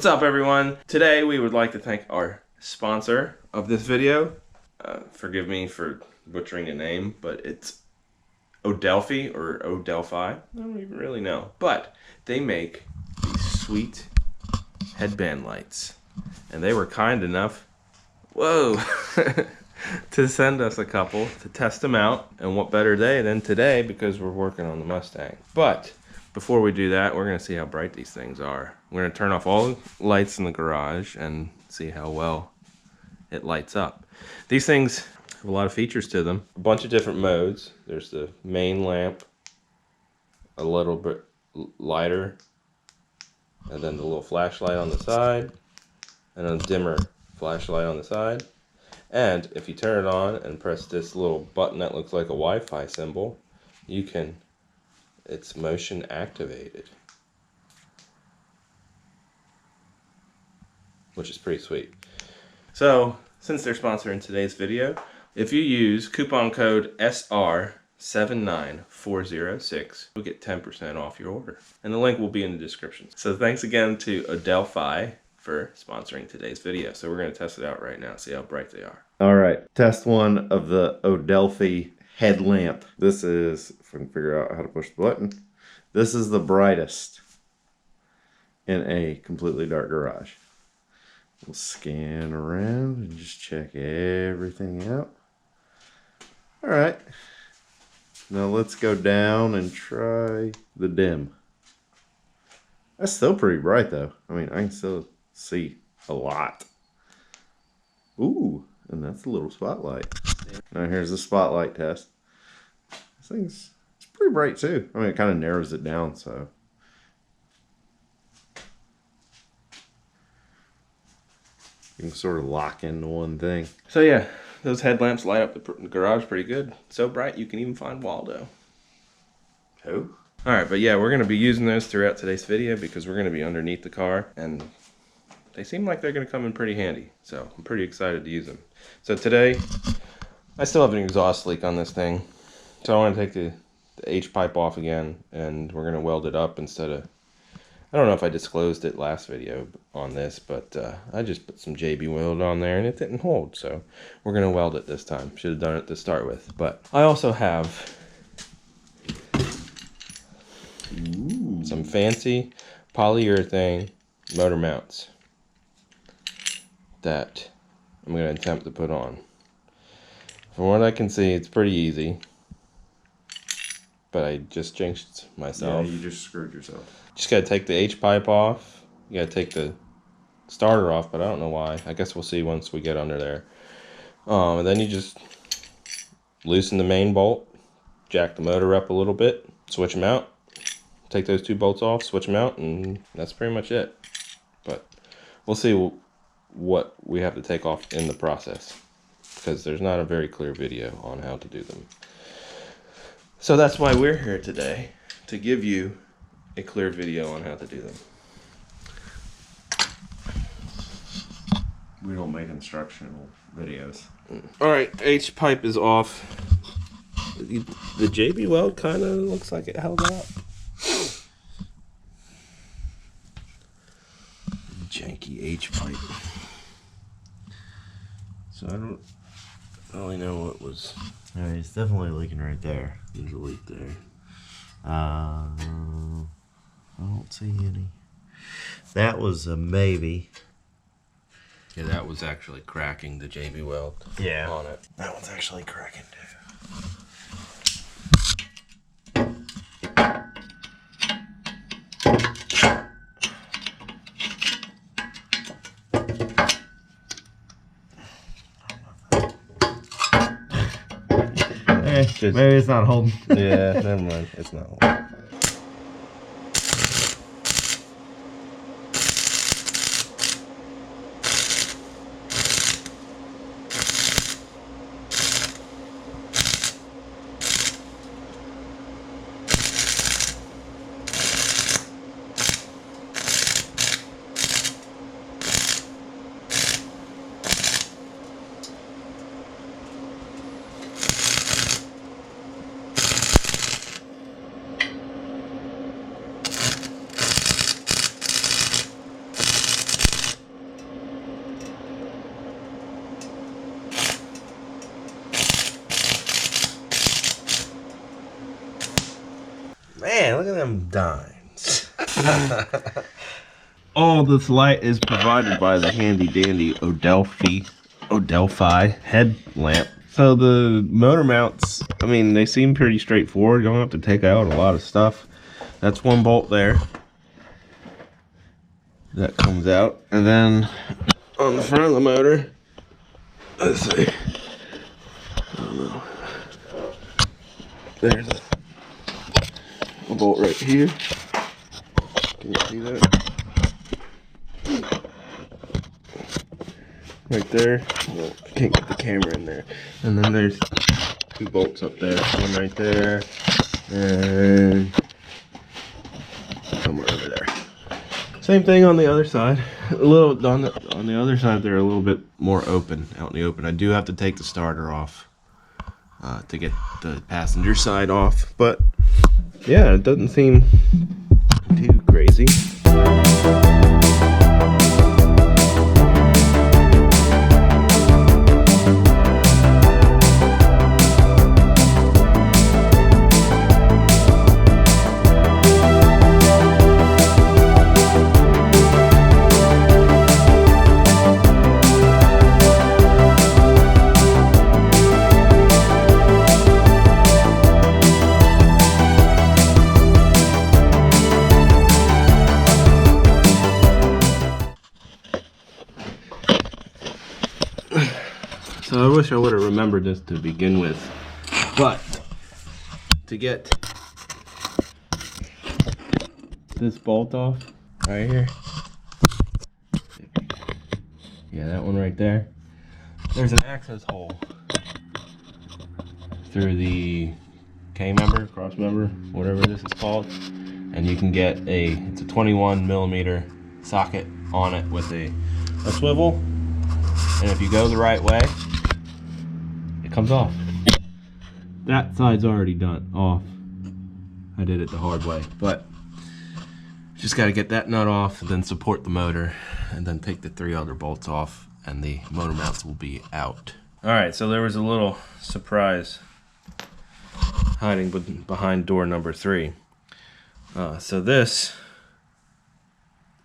What's up, everyone? Today we would like to thank our sponsor of this video. Forgive me for butchering the name, but it's Odelfi or Odelfi. I don't even really know. But they make these sweet headband lights. And they were kind enough, whoa, to send us a couple to test them out. And what better day than today, because we're working on the Mustang. But before we do that, we're going to see how bright these things are. We're going to turn off all the lights in the garage and see how well it lights up. These things have a lot of features to them. A bunch of different modes. There's the main lamp, a little bit lighter, and then the little flashlight on the side, and a dimmer flashlight on the side. And if you turn it on and press this little button that looks like a Wi-Fi symbol, you can, it's motion activated, which is pretty sweet. So, since they're sponsoring today's video, if you use coupon code SR79406, you'll get 10% off your order. And the link will be in the description. So thanks again to Odelfi for sponsoring today's video. So we're going to test it out right now, see how bright they are. All right, test one of the Odelfi Headlamp. This is, if I can figure out how to push the button, this is the brightest in a completely dark garage. We'll scan around and just check everything out. All right, now let's go down and try the dim. That's still pretty bright though. I mean, I can still see a lot. Ooh, and that's a little spotlight. Now here's the spotlight test. This thing's, it's pretty bright too. I mean, it kind of narrows it down, so. You can sort of lock into one thing. So yeah, those headlamps light up the garage pretty good. So bright you can even find Waldo. Who? Alright, but yeah, we're going to be using those throughout today's video because we're going to be underneath the car. And they seem like they're going to come in pretty handy. So I'm pretty excited to use them. So today, I still have an exhaust leak on this thing. So I want to take the H-pipe off again. And we're going to weld it up instead of... I don't know if I disclosed it last video on this, but I just put some JB weld on there and it didn't hold, so we're going to weld it this time. Should have done it to start with. But I also have some fancy polyurethane motor mounts that I'm going to attempt to put on. From what I can see, it's pretty easy, but I just jinxed myself. Yeah, you just screwed yourself. Just gotta take the H-pipe off. You gotta take the starter off, but I don't know why. I guess we'll see once we get under there. And then you just loosen the main bolt, jack the motor up a little bit, switch them out, take those two bolts off, switch them out, and that's pretty much it. But we'll see what we have to take off in the process, because there's not a very clear video on how to do them. So that's why we're here today, to give you a clear video on how to do them. We don't make instructional videos. Alright, H-pipe is off. The JB weld kind of looks like it held up. Janky H-pipe. So I don't really know what was... Alright, it's definitely leaking right there. There's a leak there. I don't see any. That was a maybe. Yeah, that was actually cracking the JB weld on it. That one's actually cracking too. Maybe it's not holding. Yeah, never mind. It's not holding. Man, look at them dimes. All this light is provided by the handy dandy Odelfi headlamp. So the motor mounts, I mean, they seem pretty straightforward. You don't have to take out a lot of stuff. That's one bolt there that comes out. And then on the front of the motor, let's see. I don't know. There's a bolt right here. Can you see that? Right there. Well, I can't get the camera in there. And then there's 2 bolts up there. One right there. And somewhere over there. Same thing on the other side. A little on the other side, they're a little bit more open, out in the open. I do have to take the starter off to get the passenger side off, but yeah, it doesn't seem too crazy. So I wish I would have remembered this to begin with, but to get this bolt off right here, yeah, that one right there, there's an access hole through the K member, cross member, whatever this is called, and you can get it's a 21mm socket on it with a swivel, and if you go the right way, comes off. That side's already done off. I did it the hard way, but just got to get that nut off and then support the motor and then take the 3 other bolts off and the motor mounts will be out. Alright, so there was a little surprise hiding behind door number 3. So this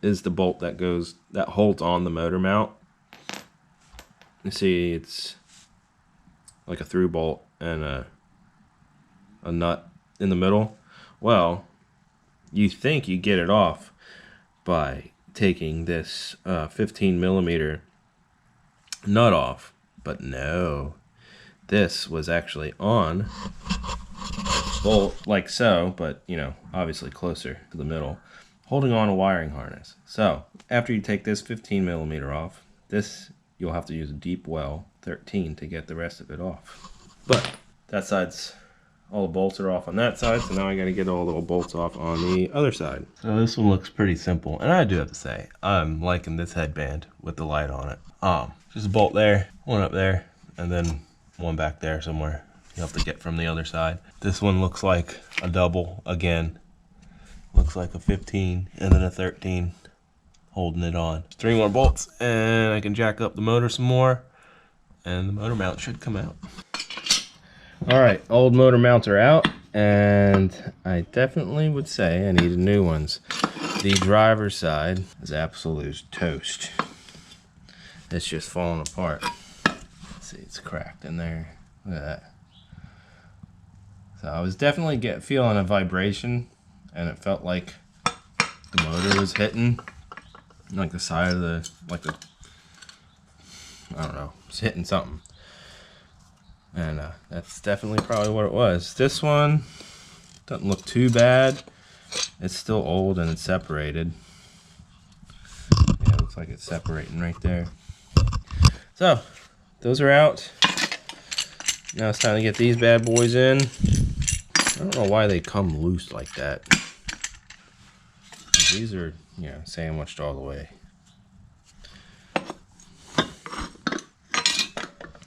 is the bolt that holds on the motor mount. You see it's like a through bolt and a nut in the middle. Well, you think you get it off by taking this 15mm nut off, but no, this was actually on bolt like so, but you know, obviously closer to the middle, holding on a wiring harness. So after you take this 15mm off, this you'll have to use a deep well 13 to get the rest of it off. But that side's, all the bolts are off on that side, so now I got to get all the bolts off on the other side. So this one looks pretty simple, and I do have to say, I'm liking this headband with the light on it. Just a bolt there, one up there, and then one back there somewhere. You'll have to get from the other side. This one looks like a double again. Looks like a 15 and then a 13 holding it on. 3 more bolts, and I can jack up the motor some more, and the motor mount should come out. Alright, old motor mounts are out, and I definitely would say I needed new ones. The driver's side is absolute toast. It's just falling apart. Let's see, it's cracked in there. Look at that. So I was definitely feeling a vibration, and it felt like the motor was hitting like the side of the, I don't know, it's hitting something. And that's definitely probably what it was. This one doesn't look too bad. It's still old and it's separated. Yeah, it looks like it's separating right there. So, those are out. Now it's time to get these bad boys in. I don't know why they come loose like that. These are, you know, sandwiched all the way.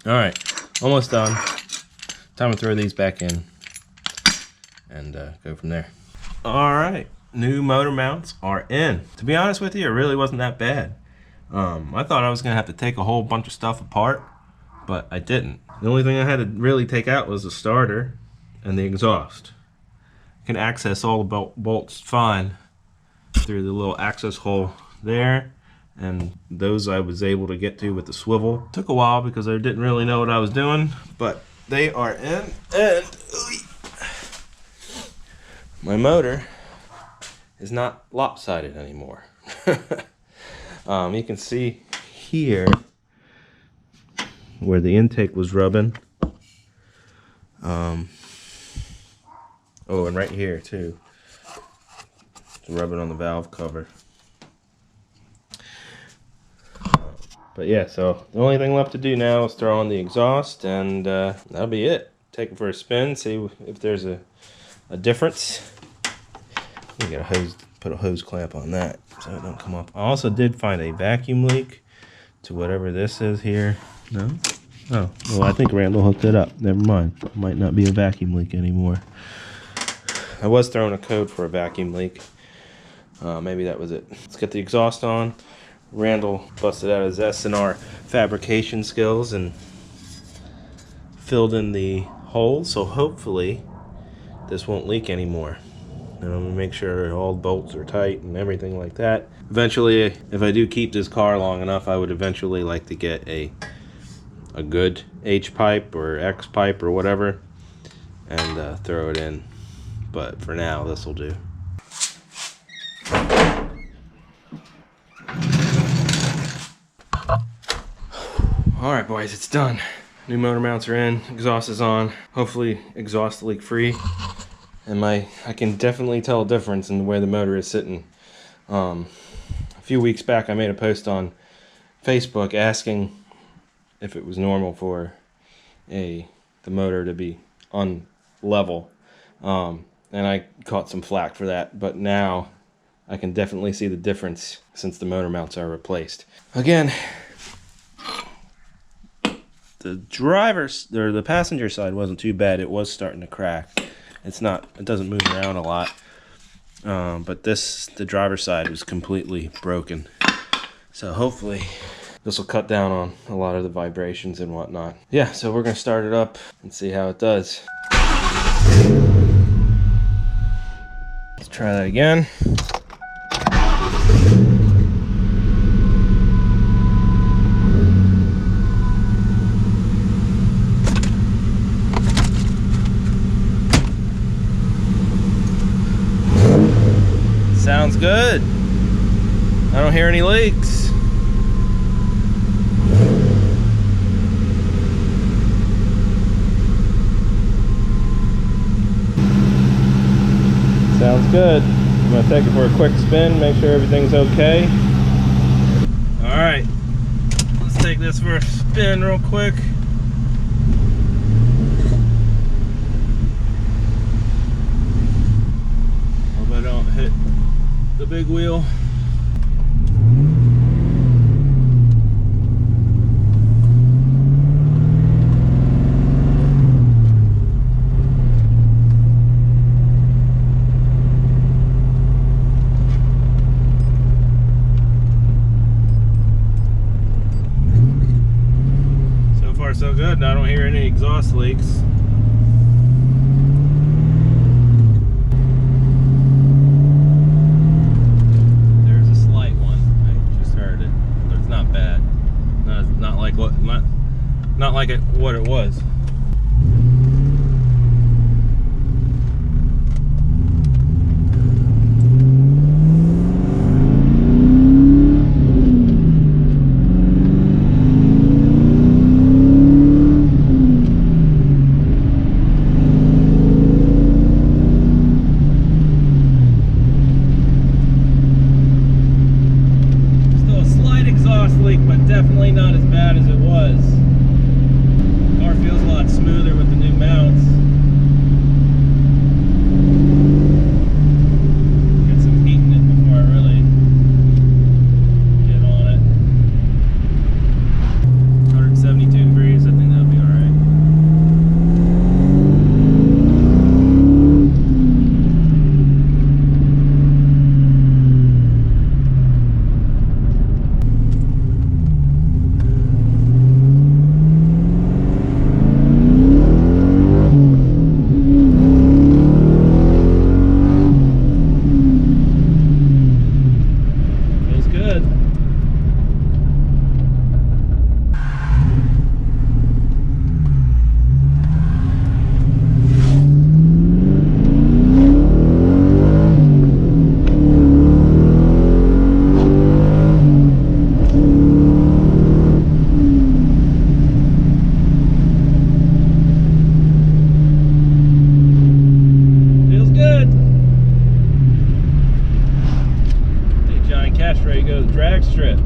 Alright. Almost done. Time to throw these back in and go from there. Alright, new motor mounts are in. To be honest with you, it really wasn't that bad. I thought I was going to have to take a whole bunch of stuff apart, but I didn't. The only thing I had to really take out was the starter and the exhaust. can access all the bolts fine through the little access hole there, and those I was able to get to with the swivel. Took a while because I didn't really know what I was doing, but they are in, and my motor is not lopsided anymore. You can see here where the intake was rubbing. Oh, and right here too. It's rubbing on the valve cover. But yeah, so the only thing left to do now is throw on the exhaust, and that'll be it. Take it for a spin, see if there's a difference. You got a hose, put a hose clamp on that so it don't come up. I also did find a vacuum leak to whatever this is here. No? Oh, well, I think Randall hooked it up. Never mind. It might not be a vacuum leak anymore. I was throwing a code for a vacuum leak. Maybe that was it. Let's get the exhaust on. Randall busted out his S&R fabrication skills and filled in the holes, so hopefully this won't leak anymore. And I'm gonna make sure all the bolts are tight and everything like that. Eventually, if I do keep this car long enough, I would eventually like to get a good H pipe or X pipe or whatever and throw it in. But for now, this will do. Alright boys, it's done. New motor mounts are in, exhaust is on, hopefully exhaust leak free. And I can definitely tell a difference in the way the motor is sitting. A few weeks back I made a post on Facebook asking if it was normal for the motor to be on level. And I caught some flack for that, but now I can definitely see the difference since the motor mounts are replaced. Again, the the passenger side wasn't too bad. It was starting to crack. It doesn't move around a lot. But the driver's side was completely broken. So hopefully this will cut down on a lot of the vibrations and whatnot. Yeah, so we're gonna start it up and see how it does. Let's try that again. Sounds good. I don't hear any leaks. Sounds good. I'm gonna take it for a quick spin, make sure everything's okay. All right, let's take this for a spin real quick. Hope I don't hit the big wheel. So far so good. I don't hear any exhaust leaks. Not like what it was. strip.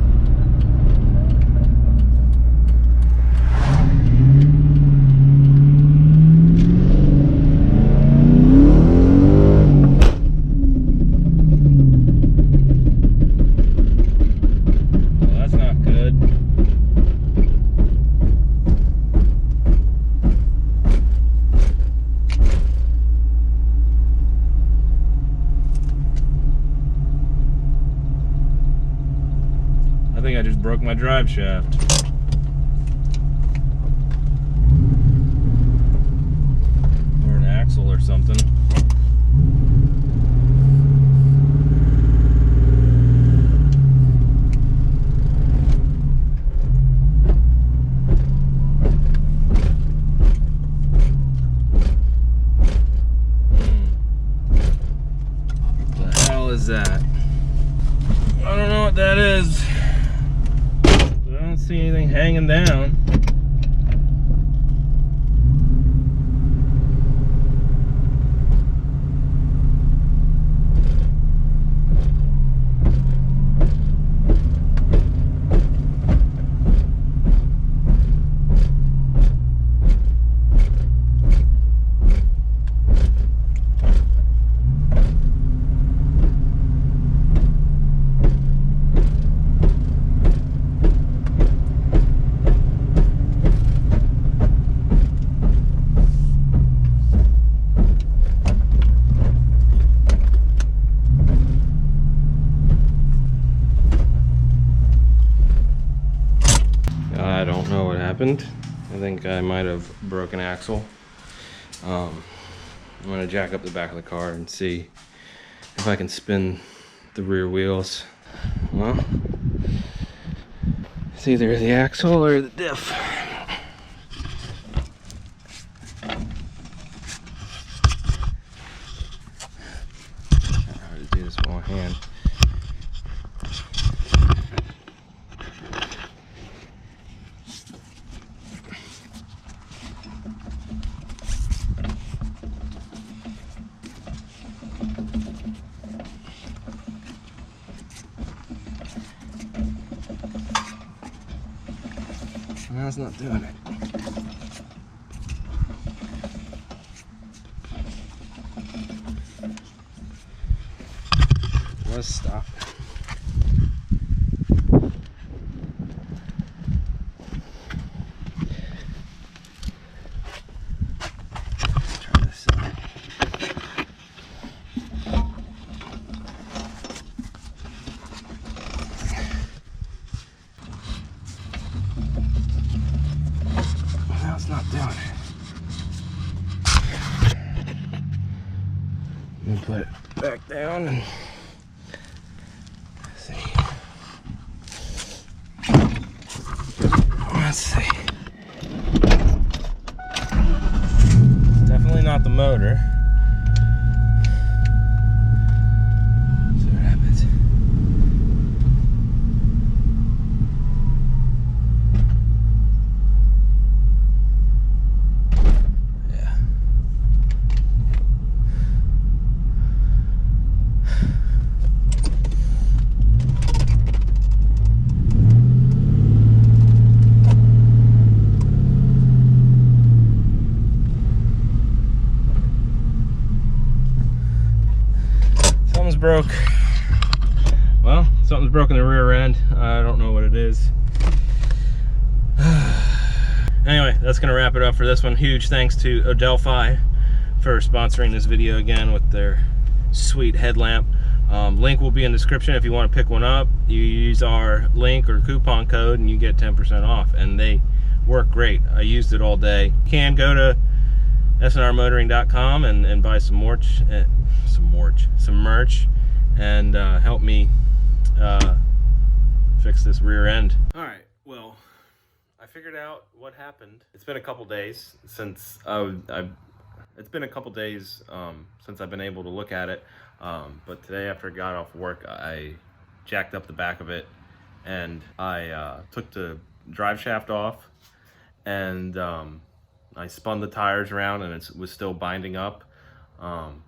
Well, that's not good. I think I just broke my drive shaft. Or an axle or something. What the hell is that? I don't know what that is. I don't see anything hanging down. I don't know what happened. I think I might have broken axle. I'm gonna jack up the back of the car and see if I can spin the rear wheels. Well, it's either the axle or the diff. How to do this with one hand. That's not doing it. Let's stop. Try this side. Now it's not doing it. Let me put it back down and see. Let's see. Definitely not the motor. See what happens. Yeah. Something's broke. Well, something's broken the rear end. I don't know what it is. Anyway, that's gonna wrap it up for this one. Huge thanks to Odelfi for sponsoring this video again with their sweet headlamp. Link will be in the description if you want to pick one up. You use our link or coupon code and you get 10% off, and they work great. I used it all day. You can go to sandrmotoring.com and buy some merch and help me fix this rear end. All right, well, I figured out what happened. It's been a couple days since since I've been able to look at it. But today after I got off work, I jacked up the back of it and I took the drive shaft off, and I spun the tires around and it was still binding up.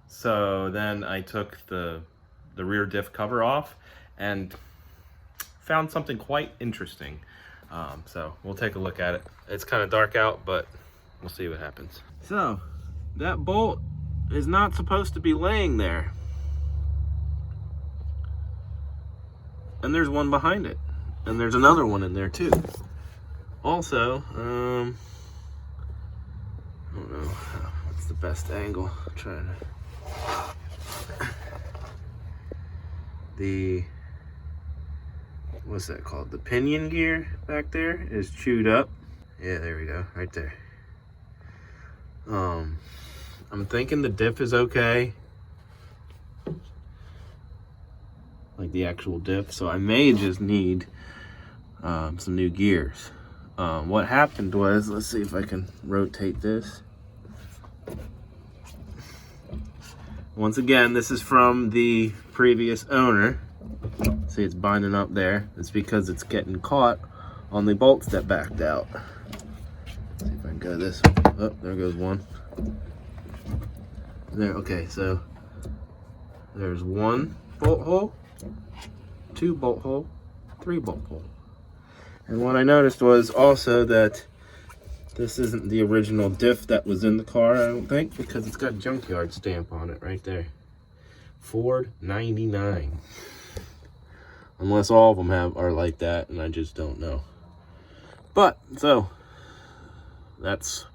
So then I took the rear diff cover off, and found something quite interesting. So we'll take a look at it. It's kind of dark out, but we'll see what happens. So that bolt is not supposed to be laying there. And there's one behind it. And there's another one in there too. Also, I don't know what's the best angle. I'm trying to. What's that called? The pinion gear back there is chewed up. Yeah, there we go, right there. I'm thinking the diff is okay. Like the actual diff, so I may just need some new gears. What happened was, let's see if I can rotate this. Once again, this is from the previous owner. See, it's binding up there. It's because it's getting caught on the bolts that backed out. Let's see if I can go this way. Oh, there goes one. There, okay, so there's one bolt hole, two bolt hole, three bolt hole. And what I noticed was also that this isn't the original diff that was in the car, I don't think, because it's got junkyard stamp on it right there. Ford 99. Unless all of them are like that, and I just don't know. But, so, that's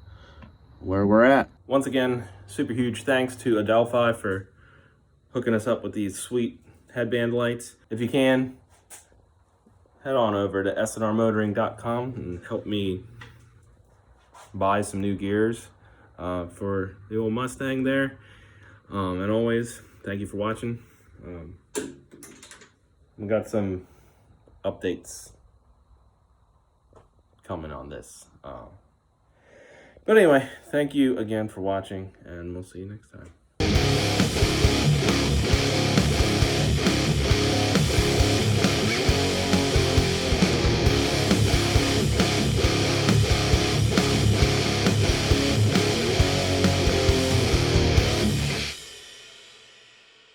where we're at. Once again, super huge thanks to Odelfi for hooking us up with these sweet headband lights. If you can, head on over to sandrmotoring.com and help me buy some new gears for the old Mustang there. And always, thank you for watching. We got some updates coming on this. But anyway, thank you again for watching, and we'll see you next time.